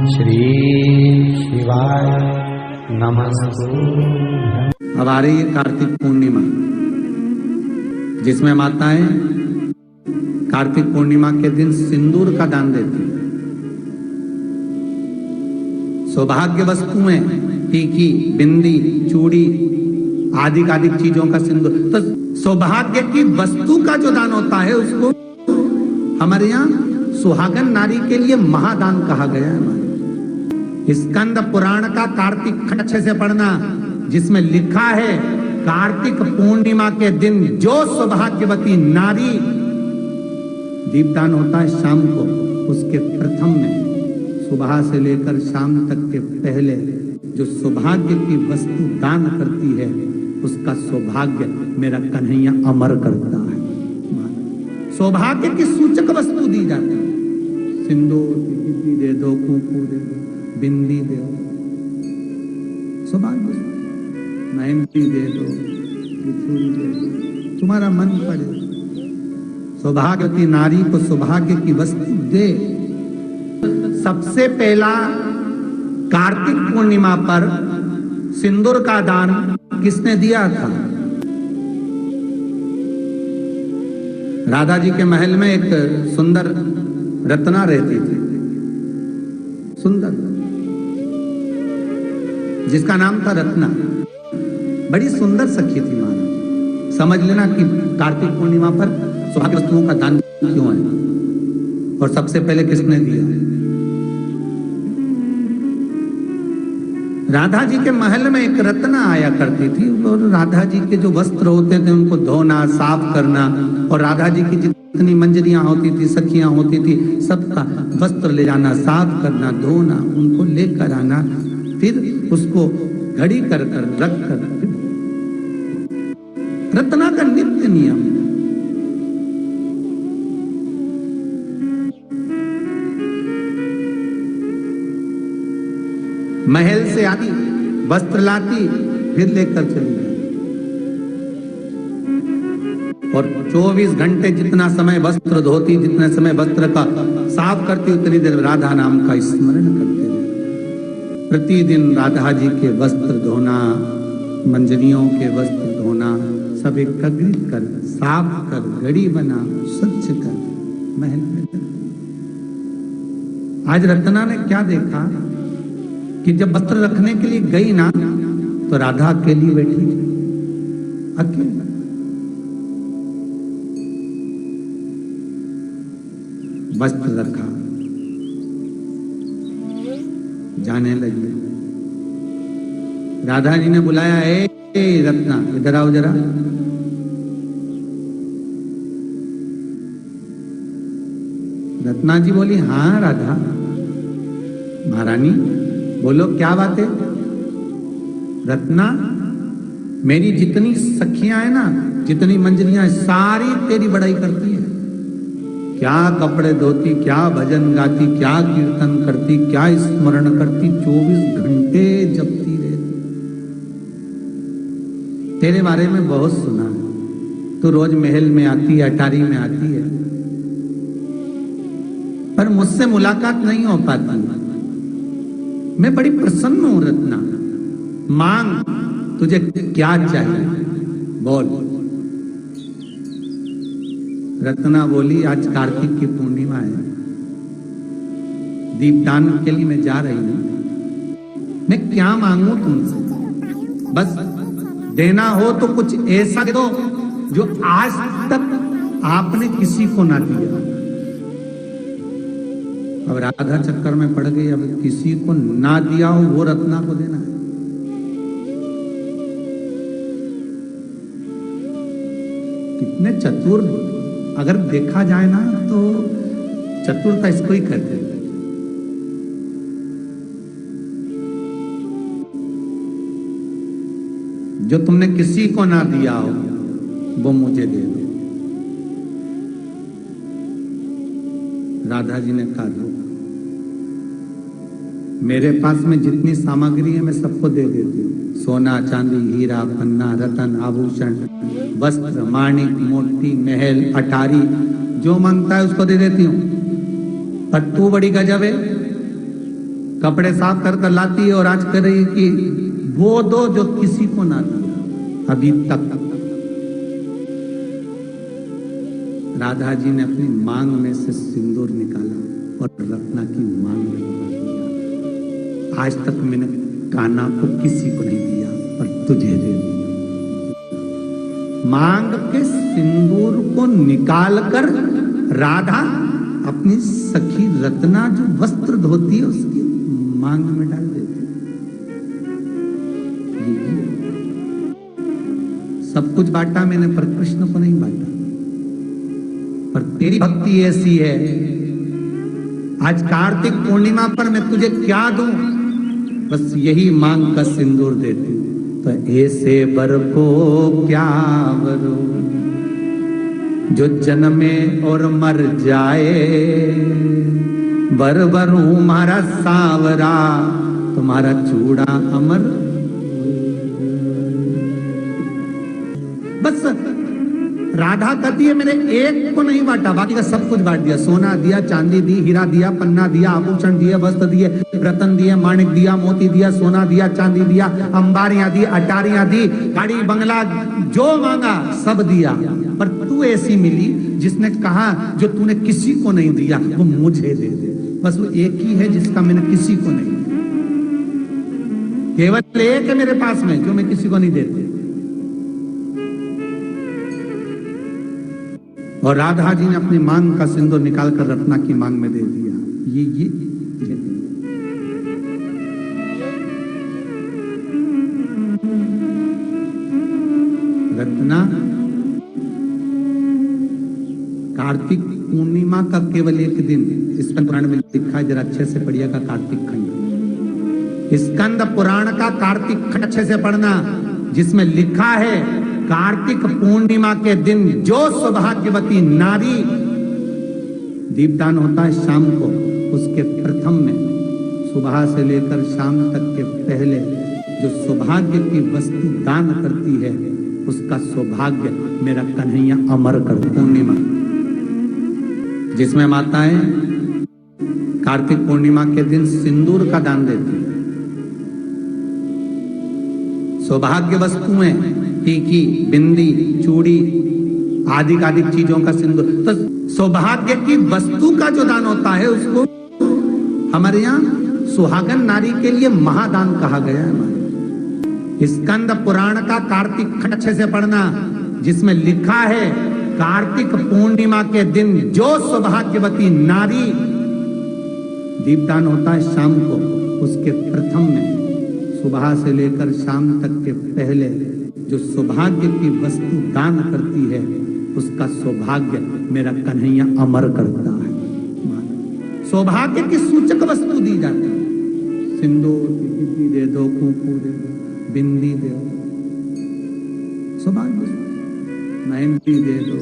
श्री शिवाय नमस्तु। अब आ रही है कार्तिक पूर्णिमा, जिसमें माताएं कार्तिक पूर्णिमा के दिन सिंदूर का दान देती हैं। सौभाग्य वस्तुएं, टीकी, बिंदी, चूड़ी आदि चीजों का सिंदूर। तो सौभाग्य की वस्तु का जो दान होता है उसको हमारे यहाँ सुहागन नारी के लिए महादान कहा गया है। स्कंद पुराण का कार्तिक खंड अच्छे से पढ़ना, जिसमें लिखा है कार्तिक पूर्णिमा के दिन जो सौभाग्यवती नारी, दीपदान होता है शाम को, उसके प्रथम में सुबह से लेकर शाम तक के पहले जो सौभाग्य की वस्तु दान करती है उसका सौभाग्य मेरा कन्हैया अमर करता है। सौभाग्य की सूचक वस्तु दी जाती है। सिंदूर दे दो, कुंकू दे दो, बिंदी दे दो, सौभाग्य, मेहंदी दे दो, चूड़ी दे दो, तुम्हारा मन पड़े। सौभाग्यवती नारी को सौभाग्य की वस्तु दे। सबसे पहला कार्तिक पूर्णिमा पर सिंदूर का दान किसने दिया था? राधा जी के महल में एक सुंदर रत्ना रहती थी, सुंदर, जिसका नाम था रत्ना। बड़ी सुंदर सखी थी महाराज। समझ लेना कि कार्तिक पूर्णिमा पर सुहाग वस्तुओं का दान क्यों है और सबसे पहले किसने दिया। राधा जी के महल में एक रत्ना आया करती थी और राधा जी के जो वस्त्र होते थे उनको धोना, साफ करना, और राधा जी की जितनी मंजरियां होती थी, सखियां होती थी, सबका वस्त्र ले जाना, साफ करना, धोना, उनको लेकर आना, फिर उसको घड़ी कर रख कर, रत्ना का नित्य नियम। महल से आती, वस्त्र लाती, फिर लेकर चली जाती, और 24 घंटे जितना समय वस्त्र धोती, जितने समय वस्त्र का साफ करती, उतनी देर राधा नाम का स्मरण करते रहते। प्रतिदिन राधा जी के वस्त्र धोना, मंजरियों के वस्त्र धोना, सब एकत्रित कर, साफ कर, घड़ी बना, स्वच्छ कर, महल में। आज रत्ना ने क्या देखा कि जब वस्त्र रखने के लिए गई ना, तो राधा अकेली बैठी थी, अकेली। वस्त्र रखा, जाने लगी। राधा जी ने बुलाया, ए रत्ना, इधर आओ जरा। रत्ना जी बोली, हाँ राधा महारानी, बोलो क्या बात है। रत्ना, मेरी जितनी सखियां है ना, जितनी मंजरियां, सारी तेरी बड़ाई करती है। क्या कपड़े धोती, क्या भजन गाती, क्या कीर्तन करती, क्या स्मरण करती, 24 घंटे जपती रहती। तेरे बारे में बहुत सुना है, तू रोज महल में आती है, अटारी में आती है, पर मुझसे मुलाकात नहीं हो पाती। मैं बड़ी प्रसन्न हूं रत्ना, मांग, तुझे क्या चाहिए बोल। रत्ना बोली, आज कार्तिक की पूर्णिमा है, दीपदान के लिए मैं जा रही हूं, मैं क्या मांगू तुमसे? बस देना हो तो कुछ ऐसा दो जो आज तक आपने किसी को ना दिया। अब राधा चक्कर में पड़ गई, अब किसी को ना दिया हो वो रत्ना को देना है। कितने चतुर, अगर देखा जाए ना तो चतुरता इसको ही कहते हैं। जो तुमने किसी को ना दिया हो वो मुझे दे दो। राधा जी ने कहा, मेरे पास में जितनी सामग्री है मैं सबको दे देती हूँ। सोना, चांदी, हीरा, पन्ना, रतन, आभूषण, वस्त्र, माणिक, मोती, महल, अटारी, जो मांगता है उसको दे देती हूँ। पर तू बड़ी गजब है, कपड़े साफ कर कर लाती है और आज कह रही है कि वो दो जो किसी को ना दिया अभी तक। राधा जी ने अपनी मांग में से सिंदूर निकाला और रत्ना की मांग में लगा दिया। आज तक मैंने कान्हा को किसी को नहीं दिया पर तुझे दे दिया। मांग के सिंदूर को निकालकर राधा अपनी सखी रत्ना जो वस्त्र धोती है उसकी मांग में डाल देती। सब कुछ बांटा मैंने पर कृष्ण को नहीं बांटा। पर तेरी भक्ति ऐसी है, आज कार्तिक पूर्णिमा पर मैं तुझे क्या दूं, बस यही मांग का सिंदूर देती। तो ऐसे बर को क्या बरो जो जन्मे और मर जाए, बर बरूं मारा सांवरा तुम्हारा चूड़ा अमर। बस राधा कहती है मैंने एक को नहीं बांटा, बाकी का सब कुछ बांट दिया। सोना दिया, चांदी दी, हीरा दिया, पन्ना दिया, आभूषण दिए, वस्त्र दिए, रतन दिए, माणिक दिया, मोती दिया, सोना दिया, चांदी दिया, अंबारियां दी, अटारियां दी, गाड़ी बंगला जो मांगा सब दिया। पर तू ऐसी मिली जिसने कहा जो तूने किसी को नहीं दिया वो मुझे दे दे। बस वो एक ही है जिसका मैंने किसी को नहीं दिया। केवल एक है मेरे पास में जो मैं किसी को नहीं देती। और राधा जी ने अपनी मांग का सिंदूर निकालकर रत्ना की मांग में दे दिया। ये रत्ना कार्तिक पूर्णिमा का केवल एक दिन, स्कंद पुराण में लिखा है, जरा अच्छे से पढ़िएगा कार्तिक खंड। स्कंद पुराण का कार्तिक खंड अच्छे से पढ़ना, जिसमें लिखा है कार्तिक पूर्णिमा के दिन जो सौभाग्यवती नारी, दीपदान होता है शाम को, उसके प्रथम में सुबह से लेकर शाम तक के पहले जो सौभाग्य की वस्तु दान करती है उसका सौभाग्य मेरा कन्हैया अमर कर। पूर्णिमा जिसमें माताएं कार्तिक पूर्णिमा के दिन सिंदूर का दान देती है, सौभाग्य वस्तुएं, टीकी, बिंदी, चूड़ी, आदि चीजों का सिंदूर। तो सौभाग्य की वस्तु का जो दान होता है उसको हमारे यहाँ सुहागन नारी के लिए महादान कहा गया है। स्कंद पुराण का कार्तिक खंड अच्छे से पढ़ना, जिसमें लिखा है कार्तिक पूर्णिमा के दिन जो सौभाग्यवती नारी, दीपदान होता है शाम को, उसके प्रथम में सुबह से लेकर शाम तक के पहले जो सौभाग्य की वस्तु दान करती है उसका सौभाग्य मेरा कन्हैया अमर करता है। सौभाग्य की सूचक वस्तु दी जाती है, सिंदूर दे दो, कुंकू दे दो, बिंदी दे दो, सौभाग्य, मेहंदी दे दो,